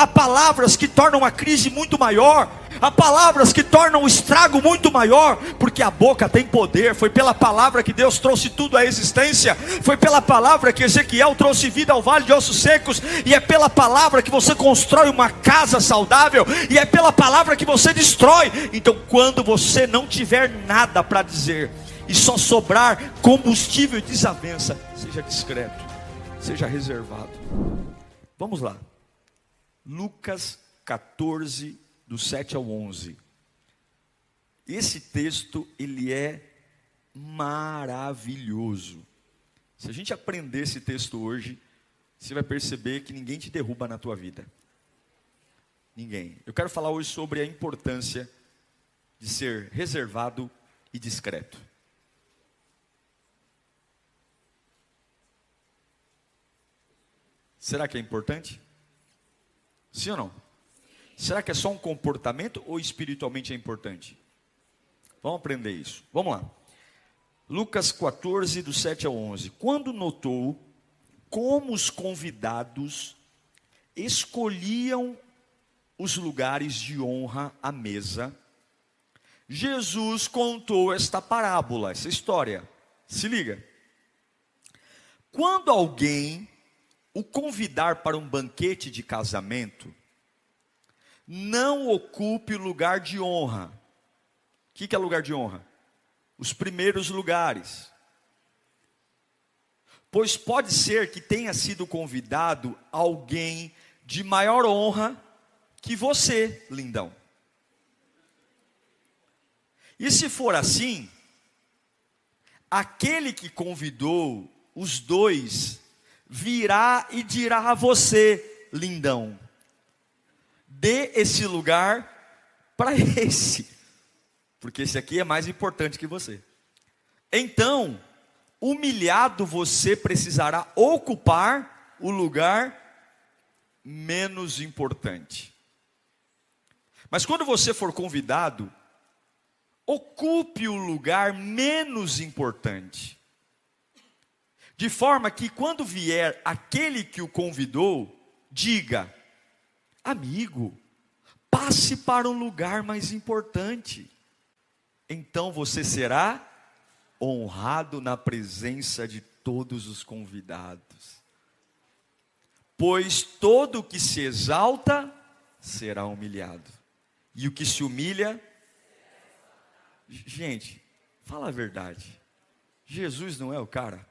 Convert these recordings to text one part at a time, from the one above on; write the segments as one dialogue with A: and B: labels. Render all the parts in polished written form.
A: há palavras que tornam a crise muito maior, há palavras que tornam o estrago muito maior, porque a boca tem poder. Foi pela palavra que Deus trouxe tudo à existência, foi pela palavra que Ezequiel trouxe vida ao vale de ossos secos, e é pela palavra que você constrói uma casa saudável, e é pela palavra que você destrói. Então, quando você não tiver nada para dizer, e só sobrar combustível e desavença, seja discreto, seja reservado. Vamos lá, Lucas 14, do 7 ao 11. Esse texto, ele é maravilhoso. Se a gente aprender esse texto hoje, você vai perceber que ninguém te derruba na tua vida. Ninguém. Eu quero falar hoje sobre a importância de ser reservado e discreto. Será que é importante? Sim ou não? Será que é só um comportamento ou espiritualmente é importante? Vamos aprender isso. Vamos lá. Lucas 14, do 7 ao 11. Quando notou como os convidados escolhiam os lugares de honra à mesa, Jesus contou esta parábola, essa história. Se liga. Quando alguém o convidar para um banquete de casamento, não ocupe o lugar de honra. O que é lugar de honra? Os primeiros lugares. Pois pode ser que tenha sido convidado alguém de maior honra que você, lindão. E se for assim, aquele que convidou os dois virá e dirá a você, lindão, dê esse lugar para esse, porque esse aqui é mais importante que você. Então, humilhado, você precisará ocupar o lugar menos importante. Mas quando você for convidado, ocupe o lugar menos importante, de forma que quando vier aquele que o convidou, diga: amigo, passe para um lugar mais importante. Então você será honrado na presença de todos os convidados. Pois todo o que se exalta será humilhado, e o que se humilha... Gente, fala a verdade, Jesus não é o cara?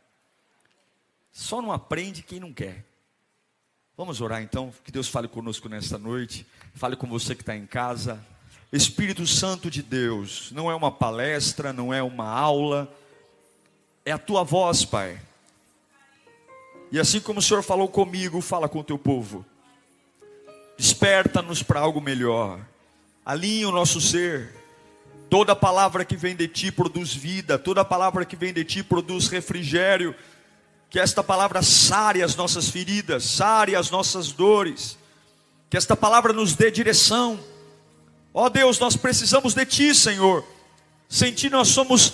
A: Só não aprende quem não quer. Vamos orar então, que Deus fale conosco nesta noite, fale com você que está em casa. Espírito Santo de Deus, não é uma palestra, não é uma aula, é a tua voz, Pai. E assim como o Senhor falou comigo, fala com o teu povo. Desperta-nos para algo melhor, alinha o nosso ser. Toda palavra que vem de ti produz vida, toda palavra que vem de ti produz refrigério. Que esta palavra sare as nossas feridas, sare as nossas dores, que esta palavra nos dê direção. Ó Deus, nós precisamos de ti, Senhor. Sem ti nós somos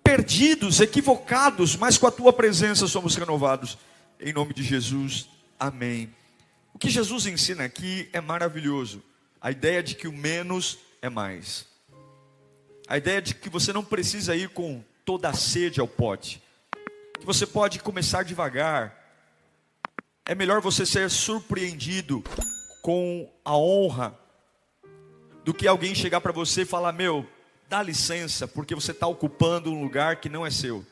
A: perdidos, equivocados, mas com a tua presença somos renovados. Em nome de Jesus, amém. O que Jesus ensina aqui é maravilhoso. A ideia de que o menos é mais. A ideia de que você não precisa ir com toda a sede ao pote, que você pode começar devagar. É melhor você ser surpreendido com a honra do que alguém chegar para você e falar: meu, dá licença, porque você está ocupando um lugar que não é seu.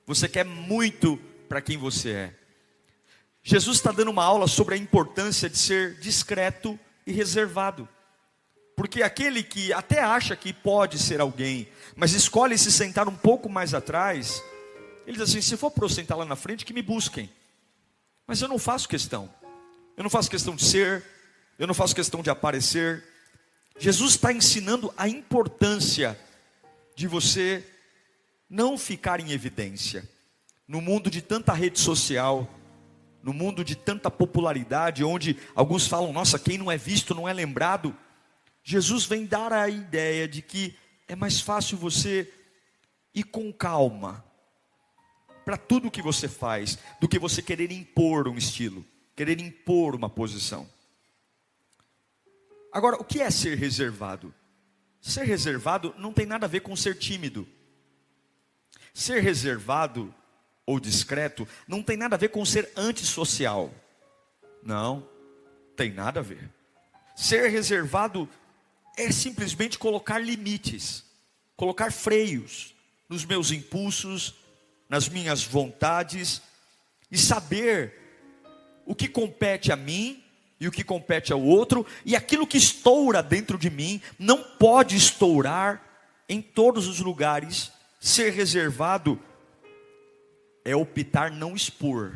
A: Você quer muito para quem você é. Jesus está dando uma aula sobre a importância de ser discreto e reservado. Porque aquele que até acha que pode ser alguém, mas escolhe se sentar um pouco mais atrás, ele diz assim: se for para eu sentar lá na frente, que me busquem. Mas eu não faço questão. Eu não faço questão de ser, eu não faço questão de aparecer. Jesus está ensinando a importância de você não ficar em evidência. No mundo de tanta rede social, no mundo de tanta popularidade, onde alguns falam: nossa, quem não é visto não é lembrado. Jesus vem dar a ideia de que é mais fácil você ir com calma para tudo o que você faz, do que você querer impor um estilo, querer impor uma posição. Agora, o que é ser reservado? Ser reservado não tem nada a ver com ser tímido. Ser reservado ou discreto não tem nada a ver com ser antissocial. Não, tem nada a ver. Ser reservado é simplesmente colocar limites, colocar freios nos meus impulsos, nas minhas vontades, e saber o que compete a mim e o que compete ao outro, e aquilo que estoura dentro de mim não pode estourar em todos os lugares. Ser reservado é optar não expor,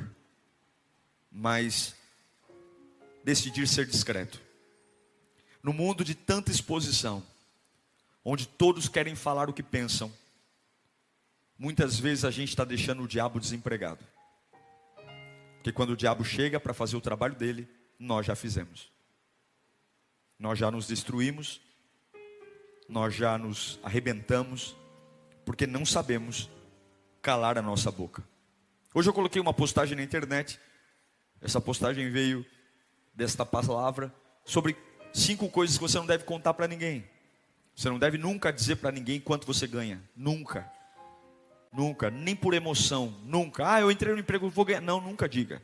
A: mas decidir ser discreto. No mundo de tanta exposição, onde todos querem falar o que pensam, muitas vezes a gente está deixando o diabo desempregado. Porque quando o diabo chega para fazer o trabalho dele, nós já fizemos. Nós já nos destruímos, nós já nos arrebentamos, porque não sabemos calar a nossa boca. Hoje eu coloquei uma postagem na internet. Essa postagem veio desta palavra sobre 5 coisas que você não deve contar para ninguém. Você não deve nunca dizer para ninguém quanto você ganha. Nunca. Nunca, nem por emoção. Nunca. Ah, eu entrei no emprego, vou ganhar. Não, nunca diga.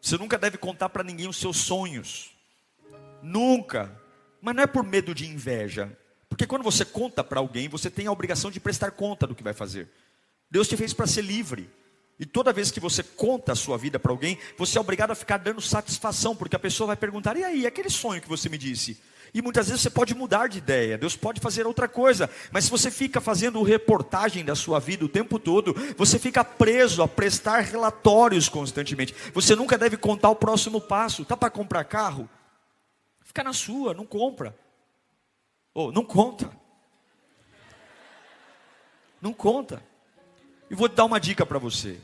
A: Você nunca deve contar para ninguém os seus sonhos. Nunca. Mas não é por medo de inveja. Porque quando você conta para alguém, você tem a obrigação de prestar conta do que vai fazer. Deus te fez para ser livre. E toda vez que você conta a sua vida para alguém, você é obrigado a ficar dando satisfação, porque a pessoa vai perguntar: e aí, aquele sonho que você me disse? E muitas vezes você pode mudar de ideia, Deus pode fazer outra coisa. Mas se você fica fazendo reportagem da sua vida o tempo todo, você fica preso a prestar relatórios constantemente. Você nunca deve contar o próximo passo. Tá para comprar carro? Fica na sua, não compra. Não conta. Não conta. E vou te dar uma dica para você.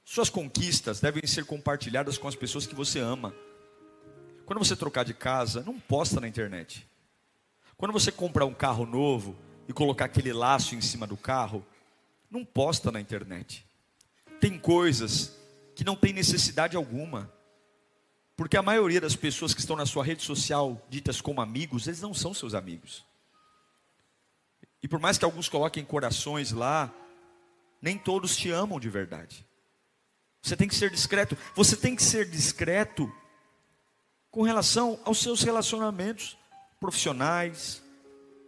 A: Suas conquistas devem ser compartilhadas com as pessoas que você ama. Quando você trocar de casa, não posta na internet. Quando você comprar um carro novo e colocar aquele laço em cima do carro, não posta na internet. Tem coisas que não tem necessidade alguma. Porque a maioria das pessoas que estão na sua rede social, ditas como amigos, eles não são seus amigos. E por mais que alguns coloquem corações lá, nem todos te amam de verdade. Você tem que ser discreto. Você tem que ser discreto com relação aos seus relacionamentos profissionais.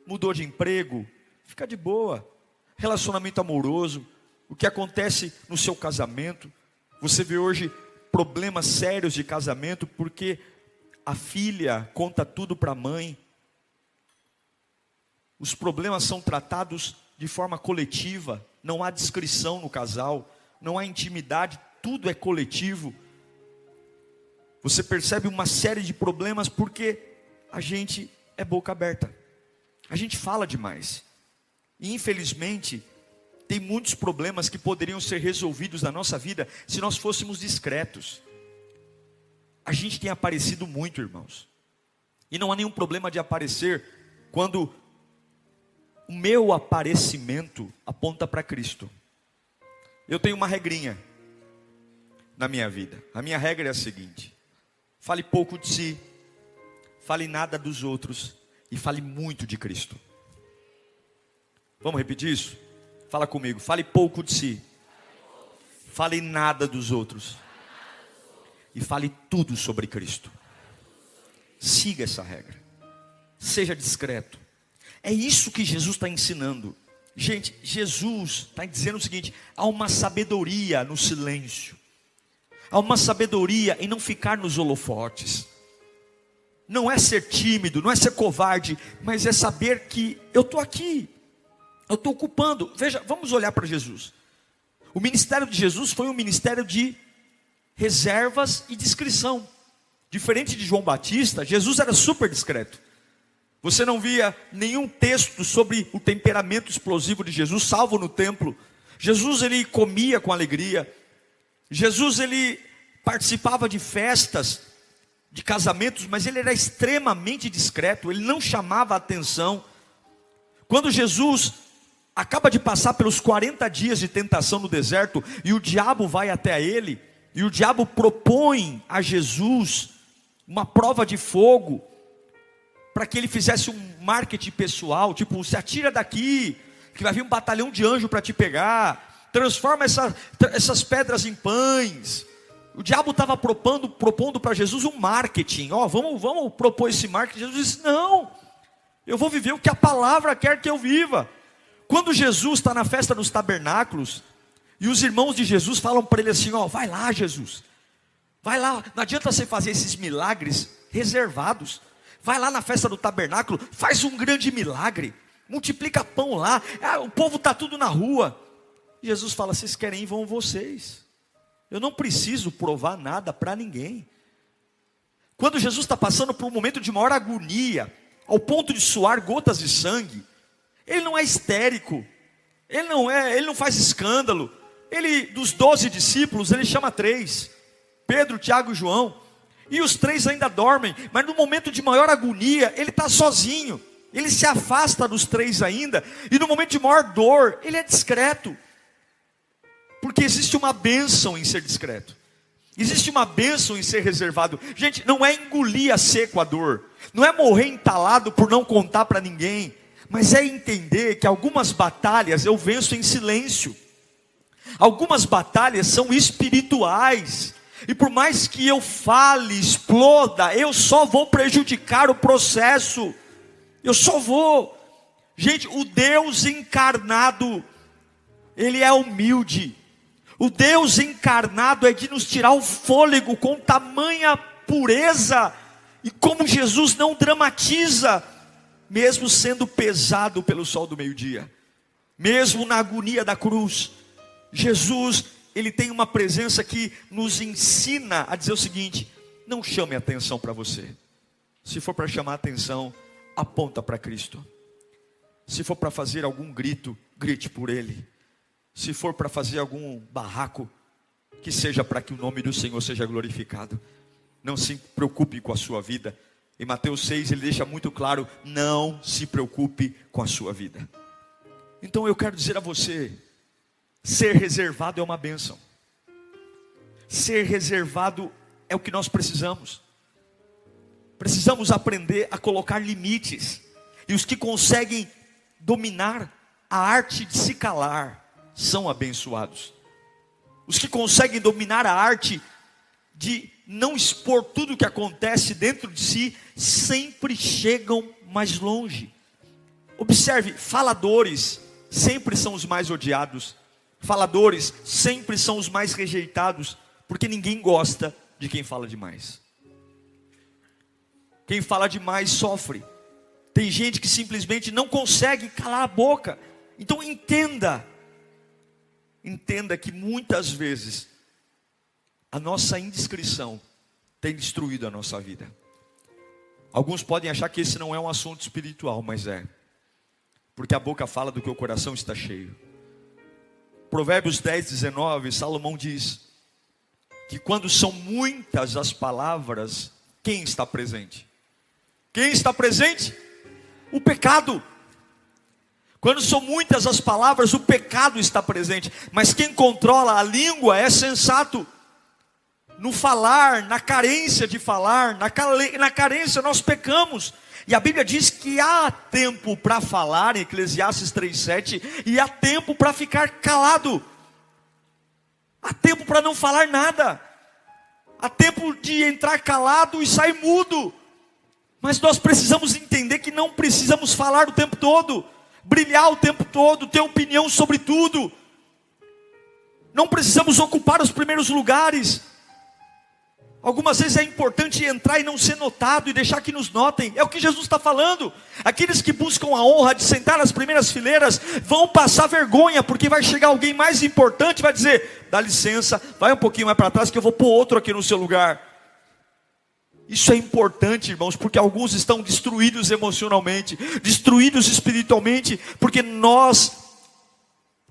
A: Mudou de emprego, fica de boa. Relacionamento amoroso, o que acontece no seu casamento. Você vê hoje problemas sérios de casamento porque a filha conta tudo para a mãe. Os problemas são tratados de forma coletiva. Não há discrição no casal, não há intimidade, tudo é coletivo. Você percebe uma série de problemas porque a gente é boca aberta. A gente fala demais. E infelizmente, tem muitos problemas que poderiam ser resolvidos na nossa vida se nós fôssemos discretos. A gente tem aparecido muito, irmãos. E não há nenhum problema de aparecer quando o meu aparecimento aponta para Cristo. Eu tenho uma regrinha na minha vida. A minha regra é a seguinte: fale pouco de si, fale nada dos outros e fale muito de Cristo. Vamos repetir isso? Fala comigo. Fale pouco de si, fale nada dos outros e fale tudo sobre Cristo. Siga essa regra. Seja discreto. É isso que Jesus está ensinando. Gente, Jesus está dizendo o seguinte: há uma sabedoria no silêncio. Há uma sabedoria em não ficar nos holofotes. Não é ser tímido, não é ser covarde, mas é saber que eu estou aqui. Eu estou ocupando. Veja, vamos olhar para Jesus. O ministério de Jesus foi um ministério de reservas e discrição. Diferente de João Batista, Jesus era super discreto. Você não via nenhum texto sobre o temperamento explosivo de Jesus, salvo no templo. Jesus, ele comia com alegria. Jesus, ele participava de festas, de casamentos, mas ele era extremamente discreto. Ele não chamava a atenção. Quando Jesus acaba de passar pelos 40 dias de tentação no deserto, e o diabo vai até ele, e o diabo propõe a Jesus uma prova de fogo. para que ele fizesse um marketing pessoal, tipo, se atira daqui, que vai vir um batalhão de anjo para te pegar, transforma essas pedras em pães. O diabo estava propondo para Jesus um marketing, vamos propor esse marketing. Jesus disse, não, eu vou viver o que a palavra quer que eu viva. Quando Jesus está na festa dos tabernáculos, e os irmãos de Jesus falam para ele assim, vai lá Jesus, vai lá, não adianta você fazer esses milagres reservados, vai lá na festa do tabernáculo, faz um grande milagre, multiplica pão lá, o povo está tudo na rua. Jesus fala, vocês querem ir, vão vocês, eu não preciso provar nada para ninguém. Quando Jesus está passando por um momento de maior agonia, ao ponto de suar gotas de sangue, ele não é histérico, ele não faz escândalo. Ele, dos 12 discípulos, ele chama 3, Pedro, Tiago e João, e os 3 ainda dormem, mas no momento de maior agonia, ele está sozinho, ele se afasta dos 3 ainda, e no momento de maior dor, ele é discreto, porque existe uma bênção em ser discreto, existe uma bênção em ser reservado. Gente, não é engolir a seco a dor, não é morrer entalado por não contar para ninguém, mas é entender que algumas batalhas eu venço em silêncio. Algumas batalhas são espirituais, e por mais que eu fale, exploda, eu só vou prejudicar o processo, eu só vou. Gente, o Deus encarnado, ele é humilde, o Deus encarnado é de nos tirar o fôlego com tamanha pureza, e como Jesus não dramatiza, mesmo sendo pesado pelo sol do meio-dia, mesmo na agonia da cruz, Jesus, ele tem uma presença que nos ensina a dizer o seguinte: não chame atenção para você. Se for para chamar atenção, aponta para Cristo. Se for para fazer algum grito, grite por Ele. Se for para fazer algum barraco, que seja para que o nome do Senhor seja glorificado. Não se preocupe com a sua vida. Em Mateus 6 ele deixa muito claro: não se preocupe com a sua vida. Então eu quero dizer a você, ser reservado é uma bênção. Ser reservado é o que nós precisamos. Precisamos aprender a colocar limites. E os que conseguem dominar a arte de se calar são abençoados. Os que conseguem dominar a arte de não expor tudo o que acontece dentro de si, sempre chegam mais longe. Observe, faladores sempre são os mais odiados. Faladores sempre são os mais rejeitados, porque ninguém gosta de quem fala demais. Quem fala demais sofre. Tem gente que simplesmente não consegue calar a boca. Então entenda que muitas vezes a nossa indiscrição tem destruído a nossa vida. Alguns podem achar que esse não é um assunto espiritual, mas é. Porque a boca fala do que o coração está cheio. Provérbios 10, 19, Salomão diz que quando são muitas as palavras, quem está presente? Quem está presente? O pecado. Quando são muitas as palavras, o pecado está presente. Mas quem controla a língua é sensato. No falar, na carência de falar, na carência nós pecamos. E a Bíblia diz que há tempo para falar, em Eclesiastes 3:7, e há tempo para ficar calado. Há tempo para não falar nada. Há tempo de entrar calado e sair mudo. Mas nós precisamos entender que não precisamos falar o tempo todo, brilhar o tempo todo, ter opinião sobre tudo. Não precisamos ocupar os primeiros lugares. Algumas vezes é importante entrar e não ser notado e deixar que nos notem. É o que Jesus está falando. Aqueles que buscam a honra de sentar nas primeiras fileiras vão passar vergonha, porque vai chegar alguém mais importante e vai dizer: dá licença, vai um pouquinho mais para trás que eu vou pôr outro aqui no seu lugar. Isso é importante, irmãos, porque alguns estão destruídos emocionalmente, destruídos espiritualmente, porque nós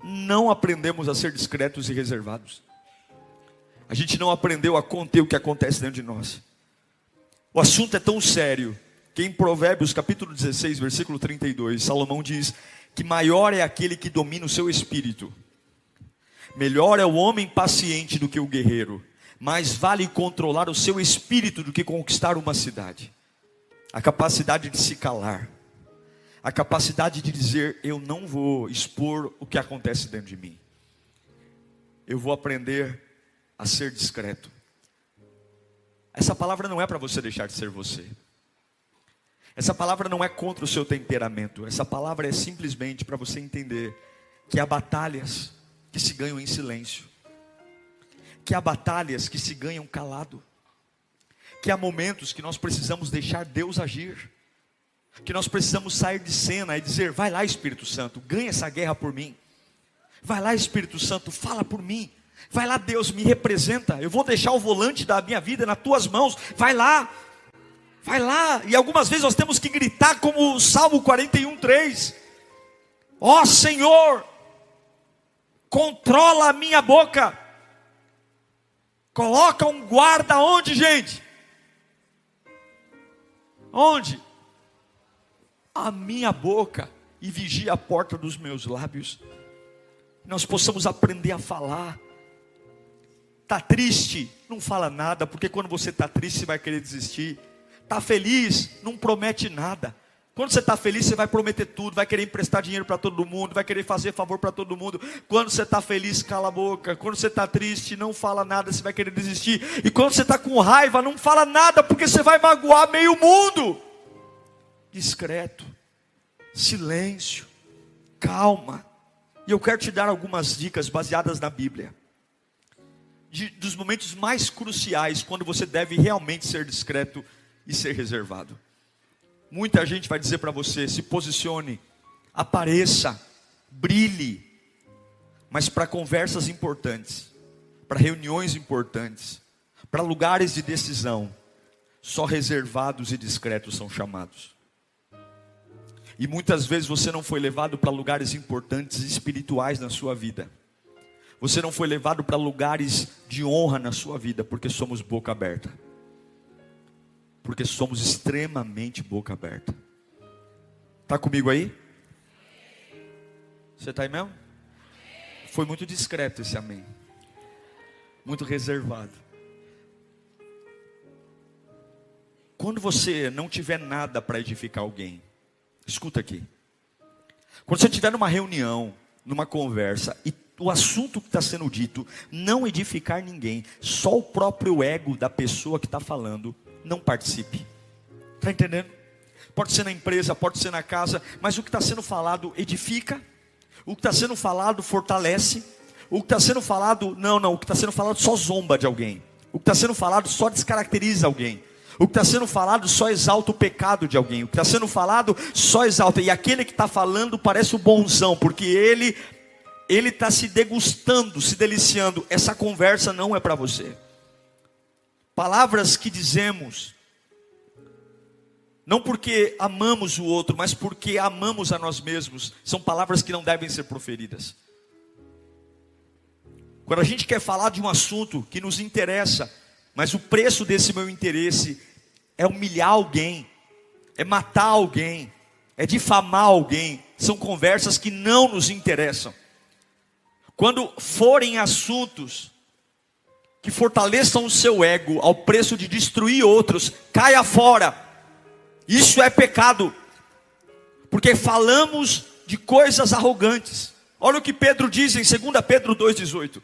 A: não aprendemos a ser discretos e reservados. A gente não aprendeu a conter o que acontece dentro de nós. O assunto é tão sério que em Provérbios capítulo 16, versículo 32, Salomão diz que maior é aquele que domina o seu espírito. Melhor é o homem paciente do que o guerreiro. Mais vale controlar o seu espírito do que conquistar uma cidade. a capacidade de se calar, a capacidade de dizer: eu não vou expor o que acontece dentro de mim, eu vou aprender a ser discreto. Essa palavra não é para você deixar de ser você. Essa palavra não é contra o seu temperamento. Essa palavra é simplesmente para você entender que há batalhas que se ganham em silêncio, que há batalhas que se ganham calado, que há momentos que nós precisamos deixar Deus agir, que nós precisamos sair de cena e dizer: vai lá, Espírito Santo, ganha essa guerra por mim. Vai lá, Espírito Santo, fala por mim. Vai lá, Deus, me representa. Eu vou deixar o volante da minha vida nas tuas mãos. Vai lá. Vai lá. E algumas vezes nós temos que gritar como o Salmo 41:3. Ó Senhor, controla a minha boca. Coloca um guarda onde, gente? Onde? A minha boca. E vigia a porta dos meus lábios. Nós possamos aprender a falar. Está triste? Não fala nada, porque quando você está triste você vai querer desistir. Está feliz? Não promete nada. Quando você está feliz você vai prometer tudo, vai querer emprestar dinheiro para todo mundo, vai querer fazer favor para todo mundo. Quando você está feliz, cala a boca. Quando você está triste, não fala nada, você vai querer desistir. E quando você está com raiva, não fala nada, porque você vai magoar meio mundo. Discreto, silêncio, calma. E eu quero te dar algumas dicas baseadas na Bíblia, dos momentos mais cruciais, quando você deve realmente ser discreto e ser reservado. Muita gente vai dizer para você: se posicione, apareça, brilhe. Mas para conversas importantes, para reuniões importantes, para lugares de decisão, só reservados e discretos são chamados. E muitas vezes você não foi levado para lugares importantes e espirituais na sua vida. Você não foi levado para lugares de honra na sua vida, porque somos boca aberta. Porque somos extremamente boca aberta. Está comigo aí? Você está aí mesmo? Foi muito discreto esse amém. Muito reservado. Quando você não tiver nada para edificar alguém, escuta aqui. Quando você estiver numa reunião, numa conversa, e o assunto que está sendo dito não edificar ninguém, só o próprio ego da pessoa que está falando, não participe. Está entendendo? Pode ser na empresa, pode ser na casa, mas o que está sendo falado edifica, o que está sendo falado fortalece, o que está sendo falado, o que está sendo falado só zomba de alguém, o que está sendo falado só descaracteriza alguém, o que está sendo falado só exalta o pecado de alguém, o que está sendo falado só exalta, e aquele que está falando parece o bonzão, porque ele está se degustando, se deliciando. Essa conversa não é para você. Palavras que dizemos, não porque amamos o outro, mas porque amamos a nós mesmos, são palavras que não devem ser proferidas. Quando a gente quer falar de um assunto que nos interessa, mas o preço desse meu interesse é humilhar alguém, é matar alguém, é difamar alguém, são conversas que não nos interessam. Quando forem assuntos que fortaleçam o seu ego ao preço de destruir outros, caia fora. Isso é pecado, porque falamos de coisas arrogantes. Olha o que Pedro diz em 2 Pedro 2,18.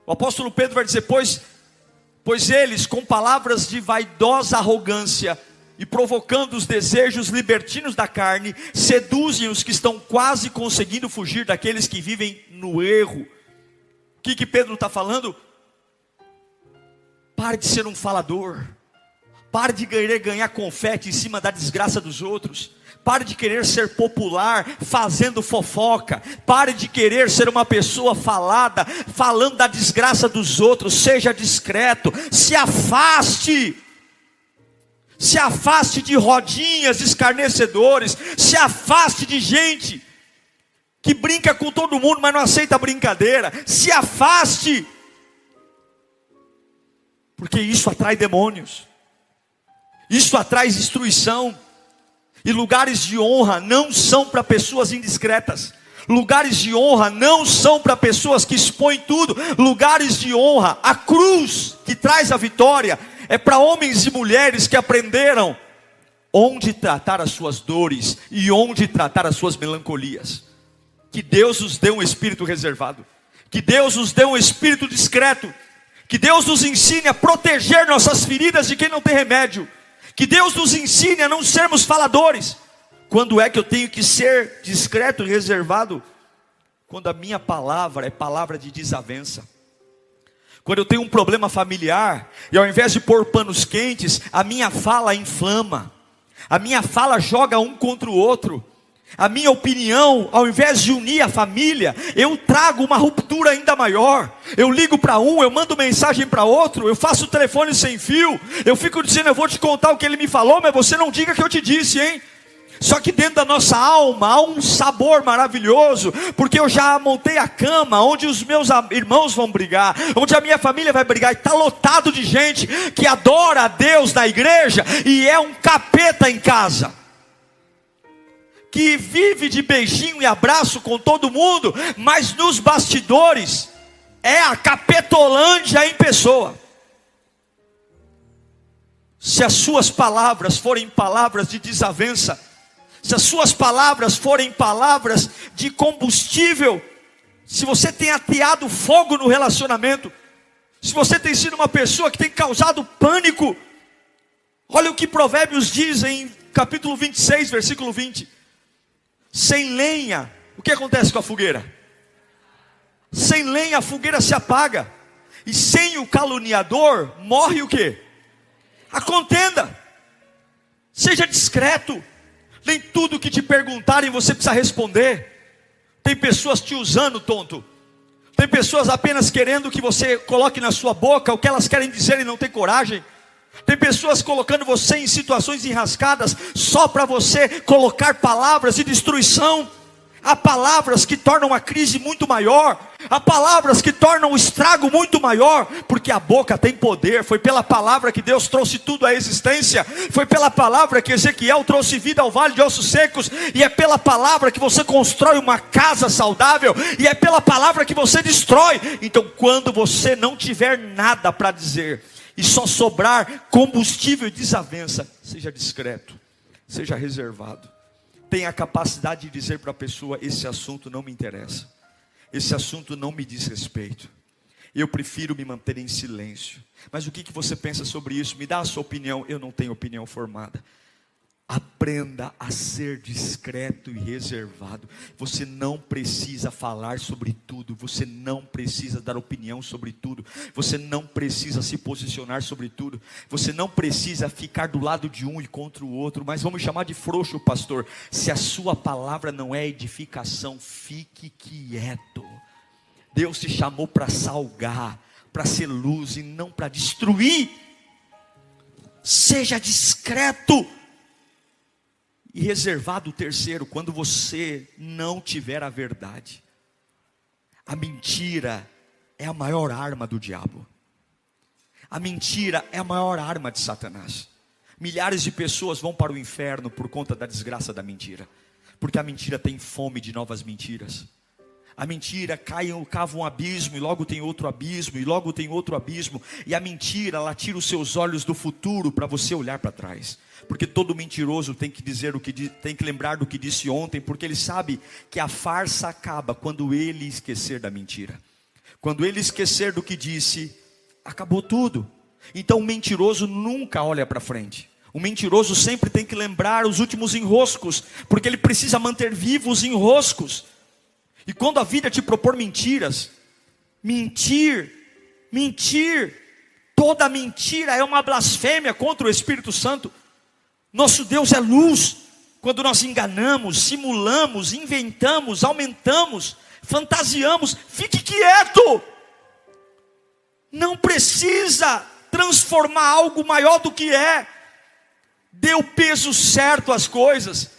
A: O apóstolo Pedro vai dizer: pois eles, com palavras de vaidosa arrogância e provocando os desejos libertinos da carne, seduzem os que estão quase conseguindo fugir daqueles que vivem no erro. O que Pedro está falando? Pare de ser um falador. Pare de querer ganhar confete em cima da desgraça dos outros. Pare de querer ser popular fazendo fofoca. Pare de querer ser uma pessoa falada, falando da desgraça dos outros. Seja discreto. Se afaste. Se afaste de rodinhas escarnecedores. Se afaste de gente que brinca com todo mundo, mas não aceita brincadeira. Se afaste. Porque isso atrai demônios. Isso atrai destruição. E lugares de honra não são para pessoas indiscretas. Lugares de honra não são para pessoas que expõem tudo. Lugares de honra, a cruz que traz a vitória, é para homens e mulheres que aprenderam onde tratar as suas dores e onde tratar as suas melancolias. Que Deus nos dê um espírito reservado, que Deus nos dê um espírito discreto, que Deus nos ensine a proteger nossas feridas de quem não tem remédio, que Deus nos ensine a não sermos faladores. Quando é que eu tenho que ser discreto e reservado? Quando a minha palavra é palavra de desavença. Quando eu tenho um problema familiar, e ao invés de pôr panos quentes, a minha fala inflama, a minha fala joga um contra o outro, a minha opinião, ao invés de unir a família, eu trago uma ruptura ainda maior. Eu ligo para um, eu mando mensagem para outro, eu faço o telefone sem fio, eu fico dizendo, eu vou te contar o que ele me falou, mas você não diga que eu te disse, hein? Só que dentro da nossa alma há um sabor maravilhoso, porque eu já montei a cama onde os meus irmãos vão brigar, onde a minha família vai brigar, e está lotado de gente que adora a Deus na igreja e é um capeta em casa, que vive de beijinho e abraço com todo mundo, mas nos bastidores é a capetolândia em pessoa. Se as suas palavras forem palavras de desavença, se as suas palavras forem palavras de combustível, se você tem ateado fogo no relacionamento, se você tem sido uma pessoa que tem causado pânico, olha o que Provérbios diz em capítulo 26, versículo 20. Sem lenha, o que acontece com a fogueira? Sem lenha a fogueira se apaga, e sem o caluniador morre o quê? A contenda. Seja discreto. Nem tudo que te perguntarem você precisa responder. Tem pessoas te usando, tonto. Tem pessoas apenas querendo que você coloque na sua boca o que elas querem dizer e não tem coragem. Tem pessoas colocando você em situações enrascadas só para você colocar palavras de destruição. Há palavras que tornam a crise muito maior, há palavras que tornam o estrago muito maior, porque a boca tem poder. Foi pela palavra que Deus trouxe tudo à existência, foi pela palavra que Ezequiel trouxe vida ao vale de ossos secos, e é pela palavra que você constrói uma casa saudável, e é pela palavra que você destrói. Então quando você não tiver nada para dizer, e só sobrar combustível e desavença, seja discreto, seja reservado. Tenha a capacidade de dizer para a pessoa, esse assunto não me interessa, esse assunto não me diz respeito, eu prefiro me manter em silêncio. Mas o que você pensa sobre isso? Me dá a sua opinião. Eu não tenho opinião formada. Aprenda a ser discreto e reservado. Você não precisa falar sobre tudo, você não precisa dar opinião sobre tudo, você não precisa se posicionar sobre tudo, você não precisa ficar do lado de um e contra o outro. Mas vamos chamar de frouxo, pastor. Se a sua palavra não é edificação, fique quieto. Deus te chamou para salgar, para ser luz e não para destruir. Seja discreto e reservado. O terceiro, quando você não tiver a verdade. A mentira é a maior arma do diabo. A mentira é a maior arma de Satanás. Milhares de pessoas vão para o inferno por conta da desgraça da mentira, porque a mentira tem fome de novas mentiras. A mentira cava um abismo, e logo tem outro abismo, e logo tem outro abismo. E a mentira, ela tira os seus olhos do futuro para você olhar para trás. Porque todo mentiroso tem que tem que lembrar do que disse ontem, porque ele sabe que a farsa acaba quando ele esquecer da mentira. Quando ele esquecer do que disse, acabou tudo. Então o mentiroso nunca olha para frente. O mentiroso sempre tem que lembrar os últimos enroscos, porque ele precisa manter vivos os enroscos. E quando a vida te propor mentiras, mentir, toda mentira é uma blasfêmia contra o Espírito Santo. Nosso Deus é luz. Quando nós enganamos, simulamos, inventamos, aumentamos, fantasiamos, fique quieto. Não precisa transformar algo maior do que é. Dê o peso certo às coisas.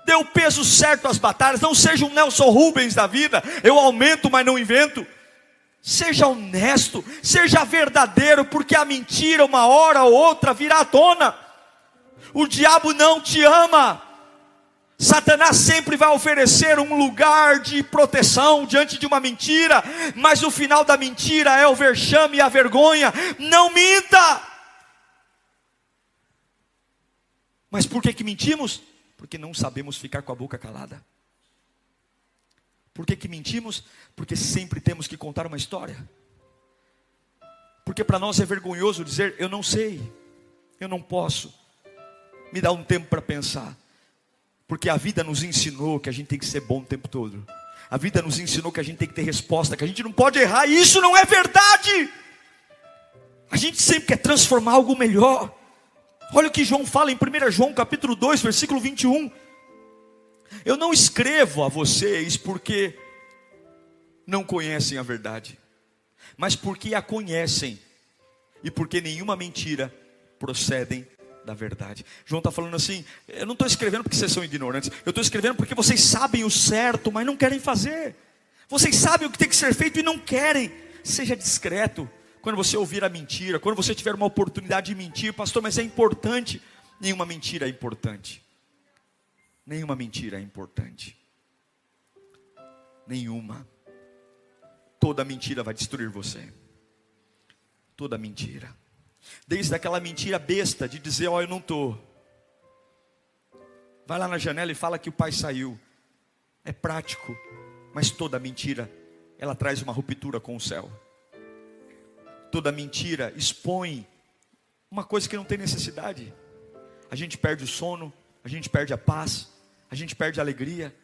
A: Dê o peso certo às batalhas. Não seja um Nelson Rubens da vida. Eu aumento, mas não invento. Seja honesto, seja verdadeiro, porque a mentira uma hora ou outra virá à tona. O diabo não te ama. Satanás sempre vai oferecer um lugar de proteção diante de uma mentira, mas o final da mentira é o vexame e a vergonha. Não minta. Mas por que mentimos? Porque não sabemos ficar com a boca calada. Por que mentimos? Porque sempre temos que contar uma história. Porque para nós é vergonhoso dizer, eu não sei, eu não posso. Me dá um tempo para pensar. Porque a vida nos ensinou que a gente tem que ser bom o tempo todo. A vida nos ensinou que a gente tem que ter resposta, que a gente não pode errar, e isso não é verdade. A gente sempre quer transformar algo melhor. Olha o que João fala em 1 João capítulo 2, versículo 21. Eu não escrevo a vocês porque não conhecem a verdade, mas porque a conhecem, e porque nenhuma mentira procedem da verdade. João está falando assim, eu não estou escrevendo porque vocês são ignorantes, eu estou escrevendo porque vocês sabem o certo, mas não querem fazer. Vocês sabem o que tem que ser feito e não querem. Seja discreto quando você ouvir a mentira, quando você tiver uma oportunidade de mentir. Pastor, mas é importante. Nenhuma mentira é importante. Nenhuma mentira é importante. Nenhuma. Toda mentira vai destruir você. Toda mentira. Desde aquela mentira besta de dizer, ó, eu não estou. Vai lá na janela e fala que o pai saiu. É prático. Mas toda mentira, ela traz uma ruptura com o céu. Toda mentira expõe uma coisa que não tem necessidade. A gente perde o sono, a gente perde a paz, a gente perde a alegria.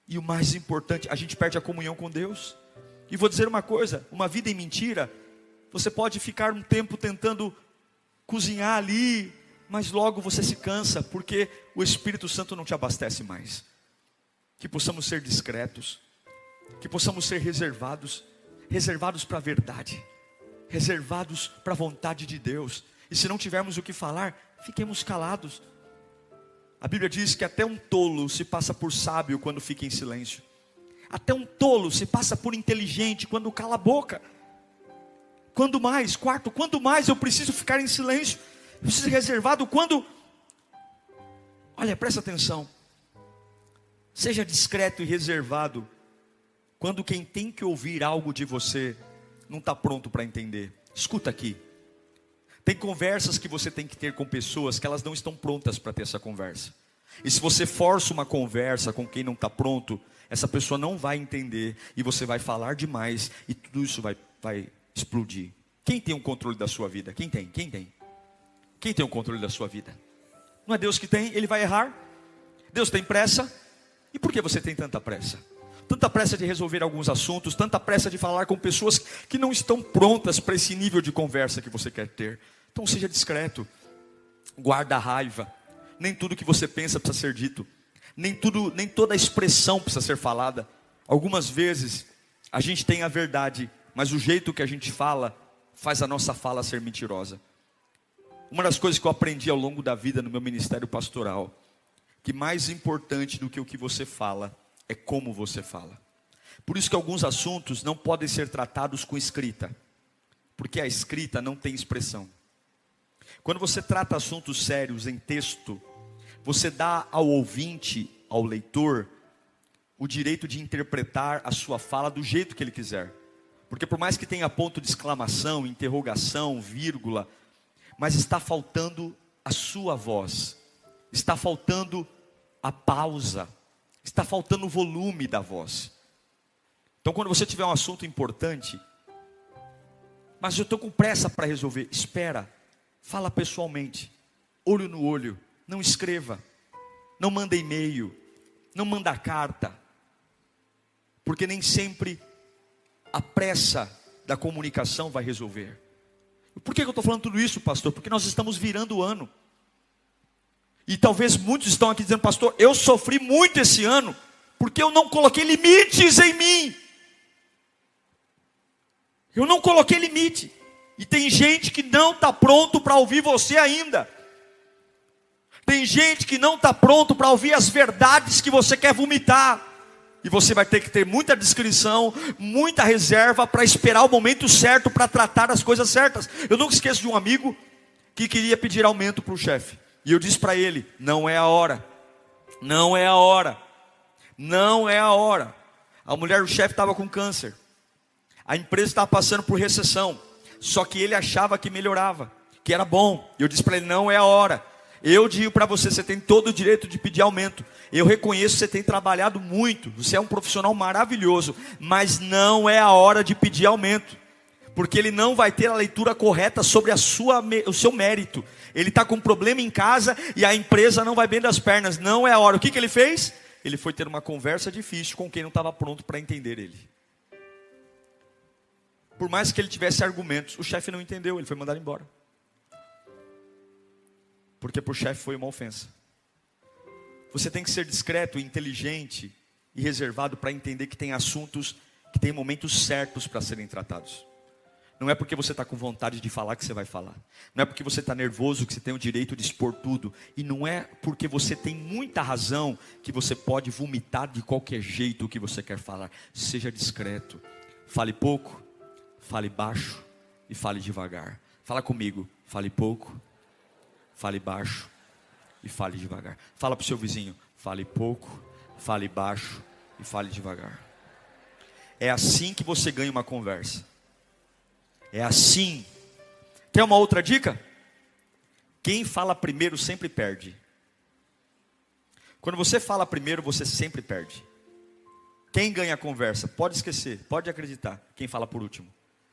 A: E o mais importante, a gente perde a comunhão com Deus. E vou dizer uma coisa, uma vida em mentira, você pode ficar um tempo tentando cozinhar ali, mas logo você se cansa, porque o Espírito Santo não te abastece mais. Que possamos ser discretos, que possamos ser reservados para a verdade, reservados para a vontade de Deus. E se não tivermos o que falar, fiquemos calados. A Bíblia diz que até um tolo se passa por sábio quando fica em silêncio. Até um tolo se passa por inteligente quando cala a boca. Quando mais eu preciso ficar em silêncio, eu preciso ser reservado quando... Olha, presta atenção. Seja discreto e reservado quando quem tem que ouvir algo de você não está pronto para entender. Escuta aqui. Tem conversas que você tem que ter com pessoas que elas não estão prontas para ter essa conversa. E se você força uma conversa com quem não está pronto, essa pessoa não vai entender e você vai falar demais e tudo isso vai explodir. Quem tem o controle da sua vida? Quem tem? Quem tem o controle da sua vida? Não é Deus que tem? Ele vai errar? Deus tem pressa? E por que você tem tanta pressa? Tanta pressa de resolver alguns assuntos, tanta pressa de falar com pessoas que não estão prontas para esse nível de conversa que você quer ter. Então seja discreto, guarda a raiva. Nem tudo que você pensa precisa ser dito. Nem toda a expressão precisa ser falada. Algumas vezes a gente tem a verdade, mas o jeito que a gente fala faz a nossa fala ser mentirosa. Uma das coisas que eu aprendi ao longo da vida no meu ministério pastoral, que mais importante do que o que você fala é como você fala. Por isso que alguns assuntos não podem ser tratados com escrita, porque a escrita não tem expressão. Quando você trata assuntos sérios em texto, você dá ao ouvinte, ao leitor, o direito de interpretar a sua fala do jeito que ele quiser. Porque por mais que tenha ponto de exclamação, interrogação, vírgula, mas está faltando a sua voz, está faltando a pausa, está faltando o volume da voz. Então quando você tiver um assunto importante, mas eu estou com pressa para resolver, espera, fala pessoalmente, olho no olho, não escreva, não manda e-mail, não manda carta, porque nem sempre a pressa da comunicação vai resolver. Por que eu estou falando tudo isso, pastor? Porque nós estamos virando o ano. E talvez muitos estão aqui dizendo, pastor, eu sofri muito esse ano, porque eu não coloquei limites em mim. Eu não coloquei limite. E tem gente que não está pronto para ouvir você ainda. Tem gente que não está pronto para ouvir as verdades que você quer vomitar. E você vai ter que ter muita discrição, muita reserva para esperar o momento certo para tratar as coisas certas. Eu nunca esqueço de um amigo que queria pedir aumento para o chefe. E eu disse para ele, não é a hora. Não é a hora. Não é a hora. A mulher do chefe estava com câncer. A empresa estava passando por recessão. Só que ele achava que melhorava, que era bom. E eu disse para ele, não é a hora. Eu digo para você, você tem todo o direito de pedir aumento. Eu reconheço que você tem trabalhado muito. Você é um profissional maravilhoso. Mas não é a hora de pedir aumento. Porque ele não vai ter a leitura correta sobre o seu mérito. Ele está com um problema em casa e a empresa não vai bem das pernas. Não é a hora. O que ele fez? Ele foi ter uma conversa difícil com quem não estava pronto para entender ele. Por mais que ele tivesse argumentos, o chefe não entendeu, ele foi mandado embora. Porque para o chefe foi uma ofensa. Você tem que ser discreto, inteligente e reservado para entender que tem assuntos, que tem momentos certos para serem tratados. Não é porque você está com vontade de falar que você vai falar. Não é porque você está nervoso que você tem o direito de expor tudo. E não é porque você tem muita razão que você pode vomitar de qualquer jeito o que você quer falar. Seja discreto. Fale pouco, fale baixo e fale devagar. Fala comigo. Fale pouco, fale baixo e fale devagar. Fala para o seu vizinho. Fale pouco, fale baixo e fale devagar. É assim que você ganha uma conversa. É assim. Quer uma outra dica? Quem fala primeiro sempre perde. Quando você fala primeiro, você sempre perde. Quem ganha a conversa? Pode esquecer, pode acreditar. Quem fala por último.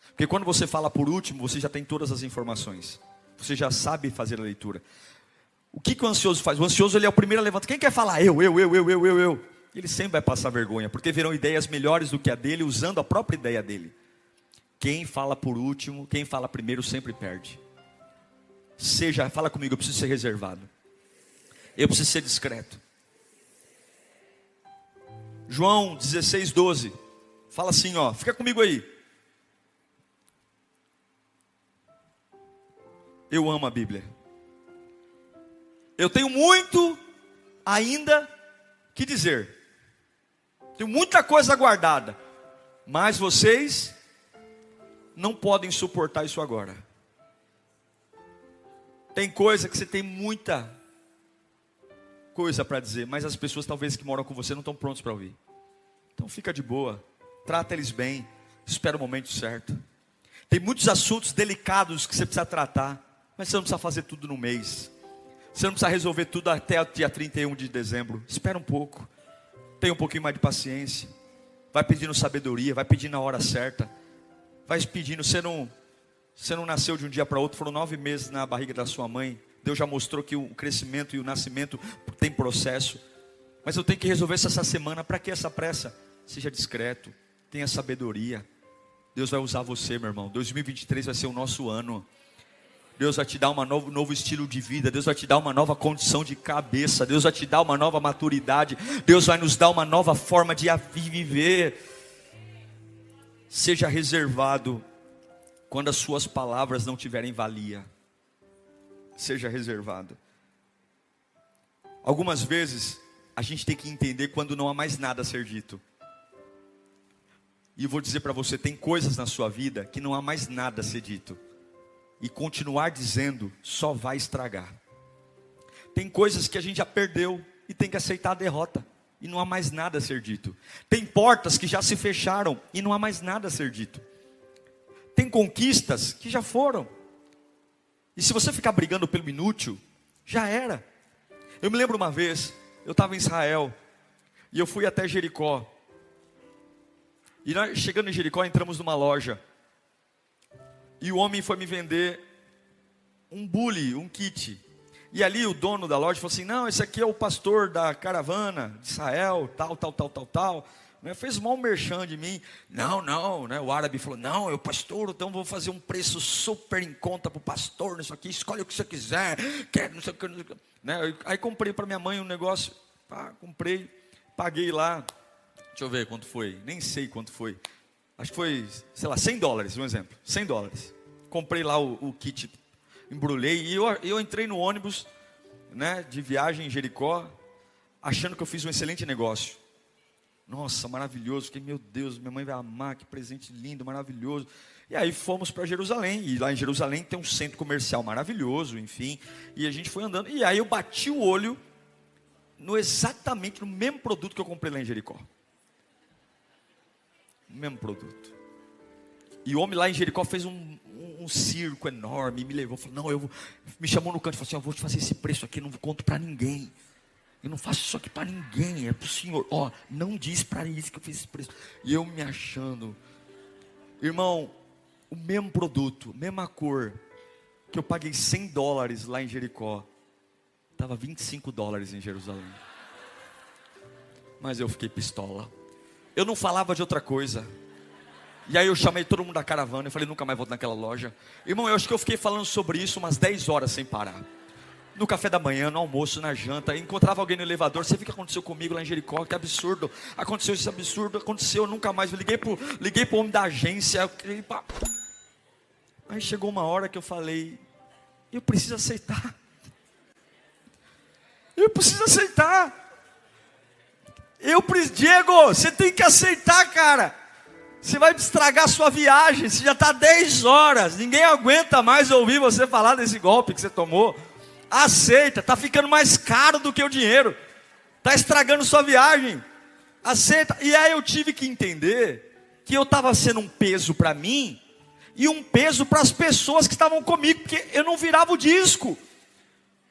A: Porque quando você fala por último, você já tem todas as informações. Você já sabe fazer a leitura. O que o ansioso faz? O ansioso, ele é o primeiro a levantar. Quem quer falar? Eu. Ele sempre vai passar vergonha, porque verão ideias melhores do que a dele, usando a própria ideia dele. Quem fala por último, quem fala primeiro sempre perde. Fala comigo, eu preciso ser reservado. Eu preciso ser discreto. João 16:12. Fala assim, ó, fica comigo aí. Eu amo a Bíblia. Eu tenho muito ainda que dizer. Tenho muita coisa guardada. Mas vocês não podem suportar isso agora. Tem coisa que você tem muita coisa para dizer, mas as pessoas talvez que moram com você não estão prontos para ouvir. Então fica de boa, trata eles bem, espera o momento certo. Tem muitos assuntos delicados que você precisa tratar, mas você não precisa fazer tudo no mês. Você não precisa resolver tudo até o dia 31 de dezembro. Espera um pouco, tenha um pouquinho mais de paciência. Vai pedindo sabedoria, vai pedindo a hora certa. Vai pedindo, você não nasceu de um dia para outro, foram 9 meses na barriga da sua mãe. Deus já mostrou que o crescimento e o nascimento tem processo. Mas eu tenho que resolver isso essa semana. Para que essa pressa? Seja discreto, tenha sabedoria. Deus vai usar você, meu irmão. 2023 vai ser o nosso ano. Deus vai te dar um novo estilo de vida. Deus vai te dar uma nova condição de cabeça. Deus vai te dar uma nova maturidade. Deus vai nos dar uma nova forma de viver. Seja reservado quando as suas palavras não tiverem valia. Seja reservado. Algumas vezes a gente tem que entender quando não há mais nada a ser dito. E eu vou dizer para você, tem coisas na sua vida que não há mais nada a ser dito. E continuar dizendo só vai estragar. Tem coisas que a gente já perdeu e tem que aceitar a derrota. E não há mais nada a ser dito. Tem portas que já se fecharam e não há mais nada a ser dito. Tem conquistas que já foram. E se você ficar brigando pelo inútil, já era. Eu me lembro uma vez, eu estava em Israel e eu fui até Jericó. E nós, chegando em Jericó, entramos numa loja. E o homem foi me vender um bule, um kit. E ali o dono da loja falou assim, não, esse aqui é o pastor da caravana de Israel, tal. Né? Fez mal merchan de mim. Não, né? O árabe falou, não, eu pastor, então vou fazer um preço super em conta para o pastor, nisso aqui, escolhe o que você quiser, quer, não sei o que. Né? Aí comprei para minha mãe um negócio, comprei, paguei lá, deixa eu ver quanto foi, nem sei quanto foi. Acho que foi, sei lá, $100, um exemplo, $100. Comprei lá o kit, embrulhei e eu entrei no ônibus, né, de viagem em Jericó, achando que eu fiz um excelente negócio. Nossa, maravilhoso. Fiquei, meu Deus, minha mãe vai amar, que presente lindo, maravilhoso. E aí fomos para Jerusalém. E lá em Jerusalém tem um centro comercial maravilhoso, enfim. E a gente foi andando. E aí eu bati o olho exatamente no mesmo produto que eu comprei lá em Jericó. O mesmo produto. E o homem lá em Jericó fez um circo enorme, me levou, falou, não, me chamou no canto e falou assim, eu vou te fazer esse preço aqui, eu não conto para ninguém. Eu não faço isso aqui para ninguém, é para o senhor. Ó, não diz para isso que eu fiz esse preço. E eu me achando. Irmão, o mesmo produto, mesma cor, que eu paguei $100 lá em Jericó, estava $25 em Jerusalém. Mas eu fiquei pistola. Eu não falava de outra coisa. E aí eu chamei todo mundo da caravana, eu falei, nunca mais volto naquela loja. Irmão, eu acho que eu fiquei falando sobre isso umas 10 horas sem parar. No café da manhã, no almoço, na janta, encontrava alguém no elevador. Você viu o que aconteceu comigo lá em Jericó? Que absurdo, aconteceu esse absurdo, aconteceu, nunca mais. Eu liguei pro homem da agência. Aí chegou uma hora que eu falei, eu preciso aceitar. Eu preciso aceitar. Diego, você tem que aceitar, cara. Você vai estragar a sua viagem. Você já está 10 horas. Ninguém aguenta mais ouvir você falar desse golpe que você tomou. Aceita, está ficando mais caro do que o dinheiro. Está estragando sua viagem. Aceita. E aí eu tive que entender que eu estava sendo um peso para mim e um peso para as pessoas que estavam comigo, porque eu não virava o disco.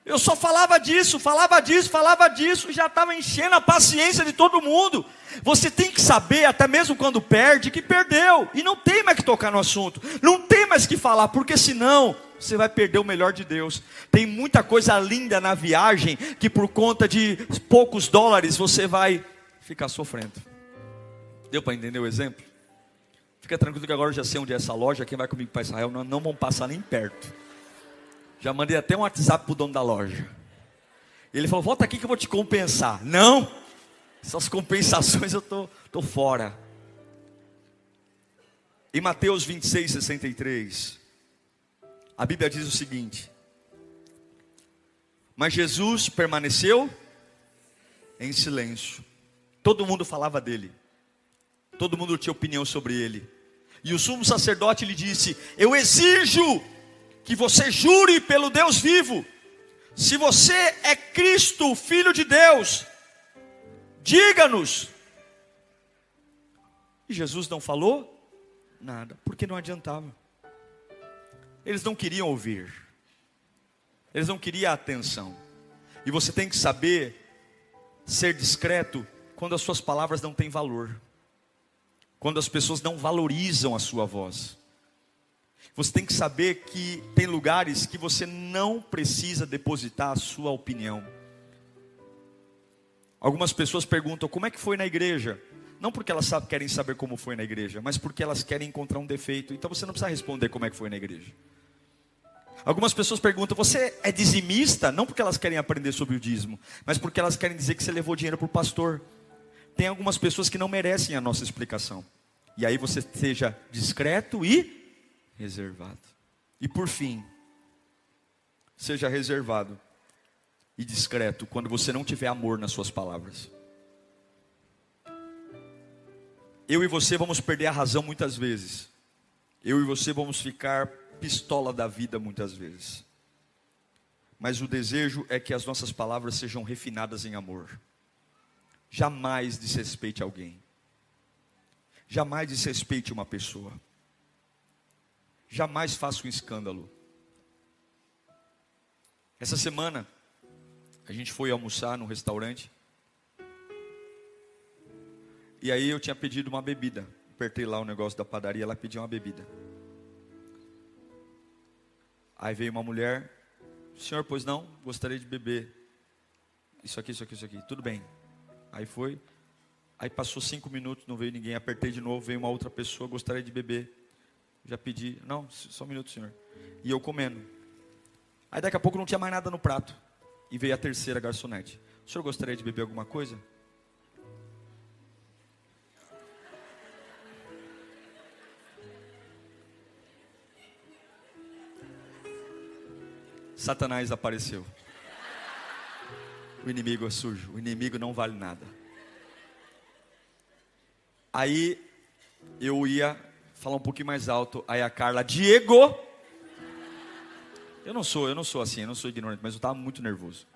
A: Eu só falava disso, e já estava enchendo a paciência de todo mundo. Você tem que saber, até mesmo quando perde, que perdeu. E não tem mais que tocar no assunto. Não tem mais que falar, porque senão você vai perder o melhor de Deus. Tem muita coisa linda na viagem, que por conta de poucos dólares você vai ficar sofrendo. Deu para entender o exemplo? Fica tranquilo que agora eu já sei onde é essa loja. Quem vai comigo para Israel não vão passar nem perto. Já mandei até um WhatsApp para o dono da loja. Ele falou, volta aqui que eu vou te compensar. Não, essas compensações eu tô fora. Em Mateus 26:63, a Bíblia diz o seguinte: mas Jesus permaneceu em silêncio. Todo mundo falava dele. Todo mundo tinha opinião sobre ele. E o sumo sacerdote lhe disse, eu exijo que você jure pelo Deus vivo. Se você é Cristo, Filho de Deus, diga-nos. E Jesus não falou nada, porque não adiantava. Eles não queriam ouvir. Eles não queriam atenção. E você tem que saber ser discreto quando as suas palavras não têm valor. Quando as pessoas não valorizam a sua voz. Você tem que saber que tem lugares que você não precisa depositar a sua opinião. Algumas pessoas perguntam, como é que foi na igreja? Não porque elas querem saber como foi na igreja, mas porque elas querem encontrar um defeito. Então você não precisa responder como é que foi na igreja. Algumas pessoas perguntam, você é dizimista? Não porque elas querem aprender sobre o dízimo, mas porque elas querem dizer que você levou dinheiro para o pastor. Tem algumas pessoas que não merecem a nossa explicação. E aí você seja discreto e reservado. E por fim, seja reservado e discreto quando você não tiver amor nas suas palavras. Eu e você vamos perder a razão muitas vezes. Eu e você vamos ficar pistola da vida muitas vezes. Mas o desejo é que as nossas palavras sejam refinadas em amor. Jamais desrespeite alguém. Jamais desrespeite uma pessoa. Jamais faça um escândalo. Essa semana, a gente foi almoçar num restaurante. E aí eu tinha pedido uma bebida. Apertei lá o negócio da padaria, ela pediu uma bebida. Aí veio uma mulher. Senhor, pois não, gostaria de beber. Isso aqui. Tudo bem. Aí foi. Aí passou 5 minutos, não veio ninguém. Apertei de novo, veio uma outra pessoa, gostaria de beber. Já pedi, não, só um minuto, senhor. E eu comendo. Aí daqui a pouco não tinha mais nada no prato. E veio a terceira garçonete. O senhor gostaria de beber alguma coisa? Satanás apareceu. O inimigo é sujo. O inimigo não vale nada. Aí eu ia falar um pouquinho mais alto. Aí a Carla, Diego. Eu não sou assim, eu não sou ignorante, mas eu estava muito nervoso.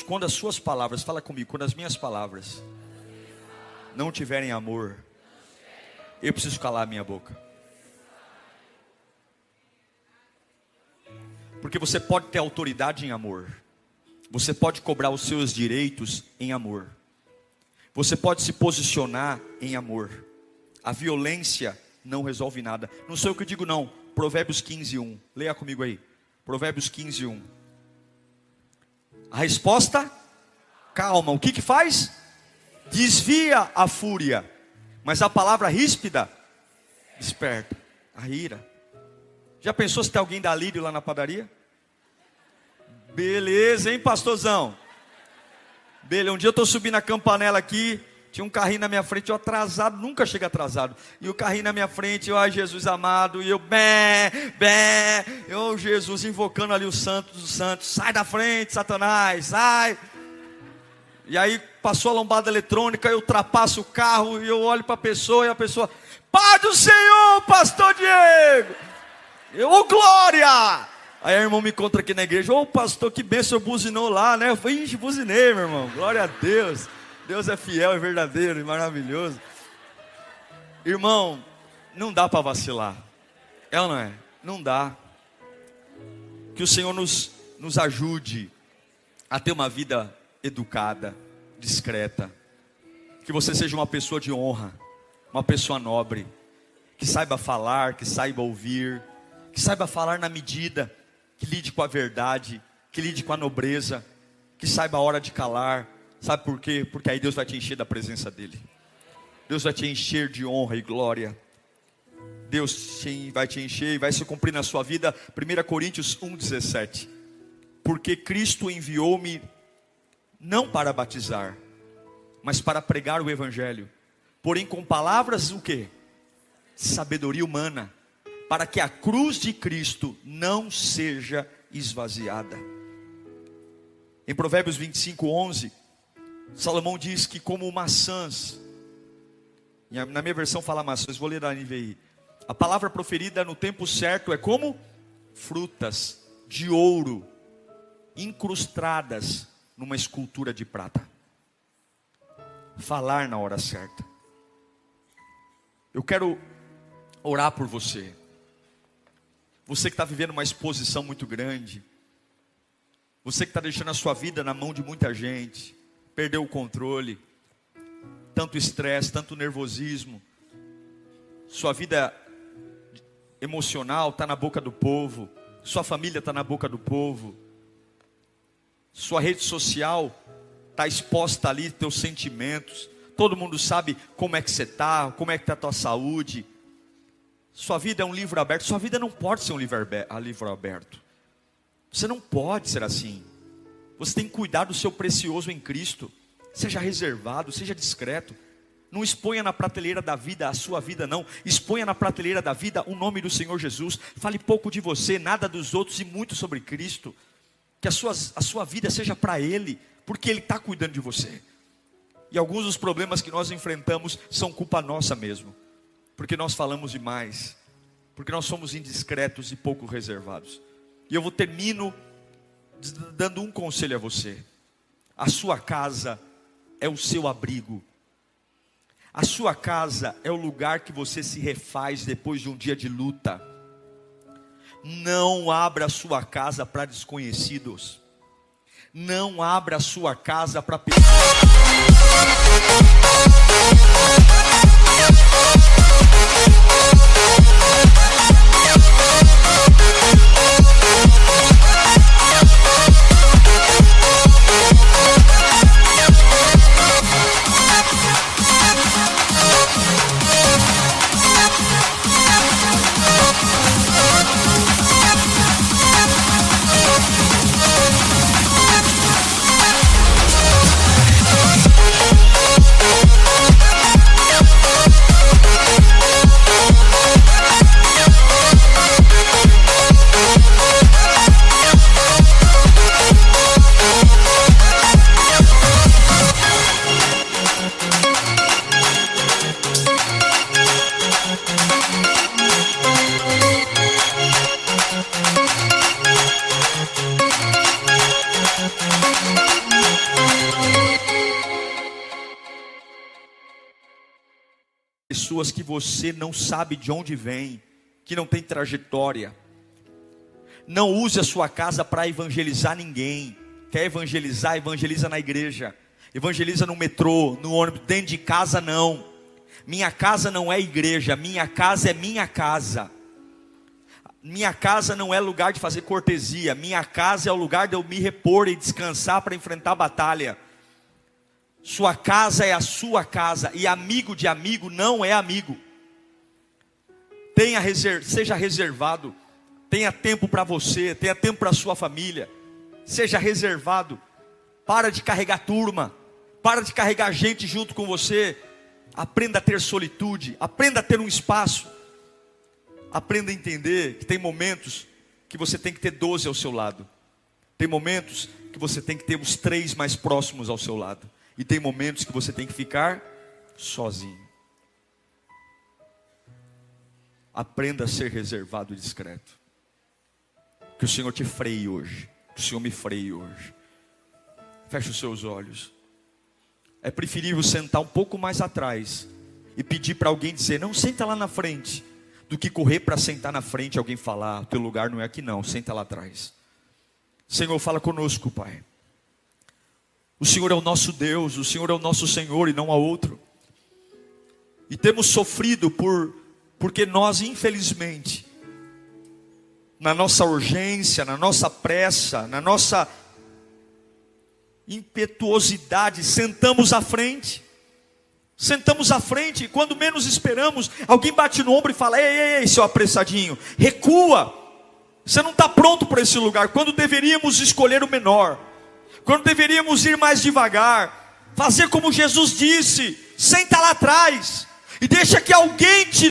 A: Quando as suas palavras, fala comigo, quando as minhas palavras não tiverem amor, Eu preciso calar a minha boca. Porque você pode ter autoridade em amor. Você pode cobrar os seus direitos em amor. Você pode se posicionar em amor. A violência não resolve nada. Não sou eu que digo não. Provérbios 15:1. Leia comigo aí. Provérbios 15:1. A resposta? Calma. O que faz? Desvia a fúria. Mas a palavra ríspida desperta a ira. Já pensou se tem alguém da Lírio lá na padaria? Beleza, hein, pastorzão? Beleza, um dia eu estou subindo a campanela aqui, tinha um carrinho na minha frente, eu atrasado, nunca chega atrasado. E o carrinho na minha frente, eu, ai Jesus amado, e eu, eu, Jesus, invocando ali o santo dos santos, sai da frente, Satanás, sai. E aí passou a lombada eletrônica, eu ultrapasso o carro, e eu olho para a pessoa, e a pessoa, Pai do Senhor, pastor Diego. Eu, ô glória! Aí a irmã me encontra aqui na igreja, ô pastor, que bênção, buzinou lá, né? Eu falei, buzinei, meu irmão, glória a Deus. Deus é fiel, é verdadeiro e maravilhoso. Irmão, não dá para vacilar. É ou não é? Não dá. Que o Senhor nos ajude a ter uma vida educada, discreta. Que você seja uma pessoa de honra, uma pessoa nobre, que saiba falar, que saiba ouvir, que saiba falar na medida, que lide com a verdade, que lide com a nobreza, que saiba a hora de calar. Sabe por quê? Porque aí Deus vai te encher da presença dEle. Deus vai te encher de honra e glória. Deus vai te encher e vai se cumprir na sua vida. 1 Coríntios 1,17. Porque Cristo enviou-me não para batizar, mas para pregar o Evangelho. Porém com palavras o quê? Sabedoria humana, para que a cruz de Cristo não seja esvaziada. Em Provérbios 25:11, Salomão diz que como maçãs, na minha versão fala maçãs, vou ler da NVI. A palavra proferida no tempo certo é como frutas de ouro, incrustadas numa escultura de prata. Falar na hora certa. Eu quero orar por você. Você que está vivendo uma exposição muito grande. Você que está deixando a sua vida na mão de muita gente. Perdeu o controle. Tanto estresse, tanto nervosismo. Sua vida emocional está na boca do povo. Sua família está na boca do povo. Sua rede social está exposta ali, teus sentimentos. Todo mundo sabe como é que você está, como é que está a tua saúde. Sua vida é um livro aberto. Sua vida não pode ser um livro aberto. Você não pode ser assim. Você tem que cuidar do seu precioso em Cristo. Seja reservado, seja discreto. Não exponha na prateleira da vida a sua vida não. Exponha na prateleira da vida o nome do Senhor Jesus. Fale pouco de você, nada dos outros e muito sobre Cristo. Que a sua vida seja para Ele, porque Ele está cuidando de você. E alguns dos problemas que nós enfrentamos são culpa nossa mesmo. Porque nós falamos demais. Porque nós somos indiscretos e pouco reservados. E eu termino dando um conselho a você. A sua casa é o seu abrigo. A sua casa é o lugar que você se refaz depois de um dia de luta. Não abra a sua casa para desconhecidos. Não abra a sua casa para pessoas. pessoas que você não sabe de onde vem, que não tem trajetória. Não use a sua casa para evangelizar ninguém. Quer evangelizar? Evangeliza na igreja. Evangeliza no metrô, no ônibus. Dentro de casa não. Minha casa não é igreja. Minha casa é minha casa. Minha casa não é lugar de fazer cortesia. Minha casa é o lugar de eu me repor e descansar para enfrentar a batalha. Sua casa é a sua casa. E amigo de amigo não é amigo. Seja reservado. Tenha tempo para você. Tenha tempo para a sua família. Seja reservado. Para de carregar turma. Para de carregar gente junto com você. Aprenda a ter solitude. Aprenda a ter um espaço. Aprenda a entender que tem momentos que você tem que ter 12 ao seu lado. Tem momentos que você tem que ter os 3 mais próximos ao seu lado. E tem momentos que você tem que ficar sozinho. Aprenda a ser reservado e discreto. Que o Senhor te freie hoje. Que o Senhor me freie hoje. Feche os seus olhos. É preferível sentar um pouco mais atrás e pedir para alguém dizer, não, senta lá na frente, do que correr para sentar na frente e alguém falar, o teu lugar não é aqui não, senta lá atrás. Senhor, fala conosco, Pai. O Senhor é o nosso Deus, o Senhor é o nosso Senhor e não há outro. E temos sofrido porque nós, infelizmente, na nossa urgência, na nossa pressa, na nossa impetuosidade, sentamos à frente. Sentamos à frente e quando menos esperamos, alguém bate no ombro e fala, ei, seu apressadinho, recua. Você não está pronto para esse lugar. Quando deveríamos escolher o menor. Quando deveríamos ir mais devagar. Fazer como Jesus disse, senta lá atrás. E deixa que alguém te...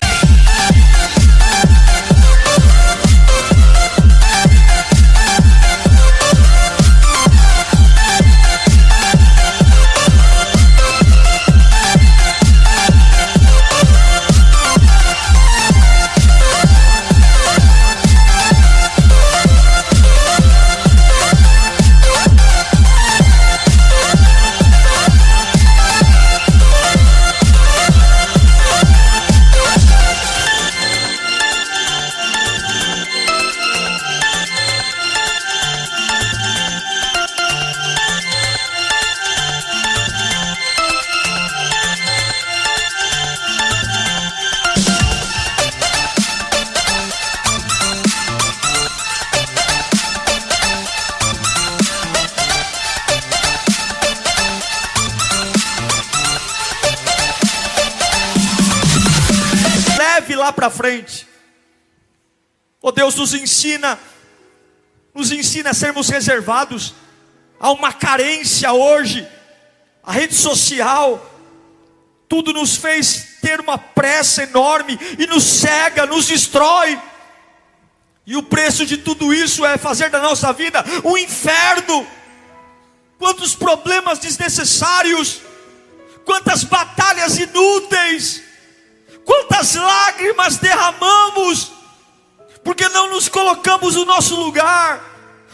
A: lá para frente. Oh Deus, nos ensina a sermos reservados. Há uma carência hoje. A rede social, tudo nos fez ter uma pressa enorme e nos cega, nos destrói. E o preço de tudo isso é fazer da nossa vida um inferno. Quantos problemas desnecessários, quantas batalhas inúteis, quantas lágrimas derramamos, porque não nos colocamos no nosso lugar,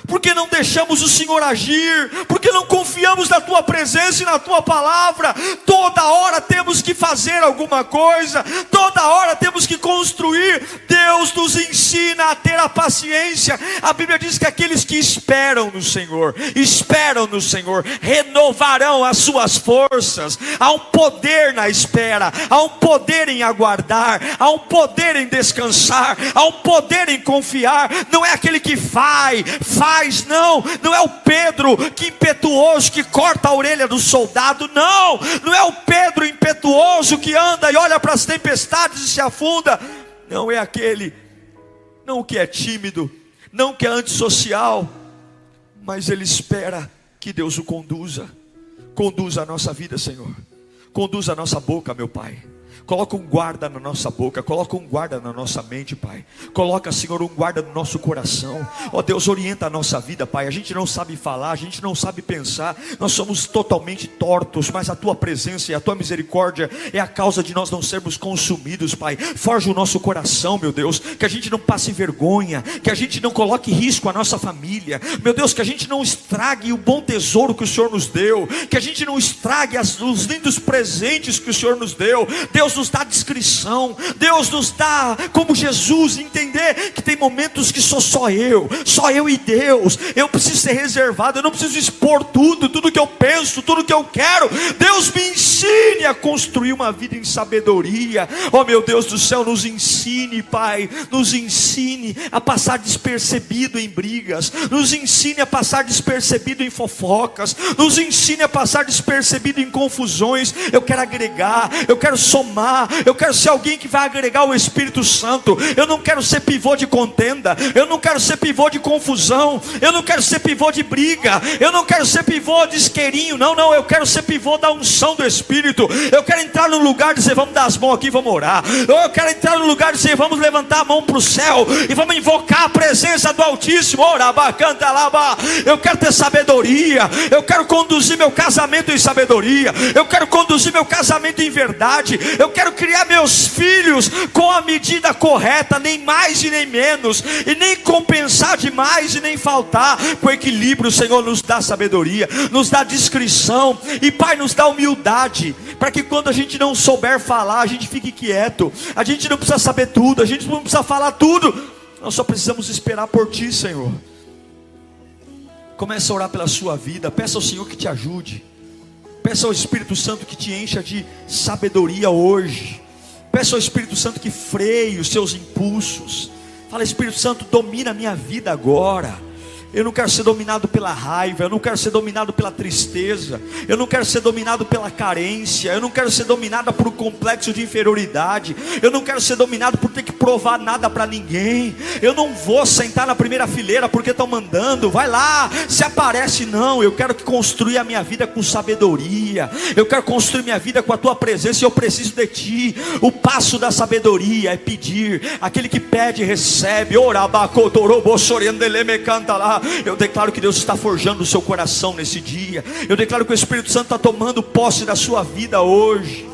A: porque não deixamos o Senhor agir, porque não confiamos na Tua presença e na Tua palavra. Toda hora temos que fazer alguma coisa, toda hora temos que construir. Deus nos ensina a ter a paciência. A Bíblia diz que aqueles que esperam no Senhor, renovarão as suas forças. Há um poder na espera, há um poder em aguardar, há um poder em descansar, há um poder em confiar. Não é aquele que faz, não é o Pedro que impetuoso que corta a orelha do soldado, não é o Pedro impetuoso que anda e olha para as tempestades e se afunda, não é aquele, não que é tímido, não que é antissocial, mas ele espera que Deus o conduza a nossa vida, Senhor, conduza a nossa boca, meu Pai. Coloca um guarda na nossa boca, coloca um guarda na nossa mente, Pai. Coloca, Senhor, um guarda no nosso coração. Ó Deus, orienta a nossa vida, Pai. A gente não sabe falar, a gente não sabe pensar. Nós somos totalmente tortos, mas a Tua presença e a Tua misericórdia é a causa de nós não sermos consumidos, Pai. Forja o nosso coração, meu Deus, que a gente não passe vergonha, que a gente não coloque em risco a nossa família. Meu Deus, que a gente não estrague o bom tesouro que o Senhor nos deu, que a gente não estrague os lindos presentes que o Senhor nos deu. Deus, Deus nos dá discrição, Deus nos dá, como Jesus, entender que tem momentos que sou só eu e Deus. Eu preciso ser reservado, eu não preciso expor tudo que eu penso, tudo que eu quero. Deus me ensine a construir uma vida em sabedoria. Oh meu Deus do céu, nos ensine, Pai, nos ensine a passar despercebido em brigas, nos ensine a passar despercebido em fofocas, nos ensine a passar despercebido em confusões. Eu quero agregar, eu quero somar, eu quero ser alguém que vai agregar o Espírito Santo. Eu não quero ser pivô de contenda, eu não quero ser pivô de confusão, eu não quero ser pivô de briga, eu não quero ser pivô de isqueirinho, não, eu quero ser pivô da unção do Espírito. Eu quero entrar no lugar e dizer, vamos dar as mãos aqui, vamos orar. Eu quero entrar no lugar e dizer, vamos levantar a mão para o céu e vamos invocar a presença do Altíssimo. Eu quero ter sabedoria, eu quero conduzir meu casamento em sabedoria, eu quero conduzir meu casamento em verdade, eu quero criar meus filhos com a medida correta, nem mais e nem menos, e nem compensar demais e nem faltar. Com equilíbrio, o Senhor nos dá sabedoria, nos dá discrição, e Pai, nos dá humildade, para que quando a gente não souber falar, a gente fique quieto. A gente não precisa saber tudo, a gente não precisa falar tudo, nós só precisamos esperar por Ti, Senhor. Comece a orar pela sua vida, peça ao Senhor que te ajude, peça ao Espírito Santo que te encha de sabedoria hoje, peça ao Espírito Santo que freie os seus impulsos. Fala, Espírito Santo, domina a minha vida agora. Eu não quero ser dominado pela raiva, eu não quero ser dominado pela tristeza, eu não quero ser dominado pela carência, eu não quero ser dominado por um complexo de inferioridade, eu não quero ser dominado por ter que provar nada para ninguém. Eu não vou sentar na primeira fileira porque estão mandando, vai lá, se aparece, não. Eu quero construir a minha vida com sabedoria, eu quero construir minha vida com a Tua presença, e eu preciso de Ti. O passo da sabedoria é pedir. Aquele que pede recebe. Eu declaro que Deus está forjando o seu coração nesse dia. Eu declaro que o Espírito Santo está tomando posse da sua vida hoje.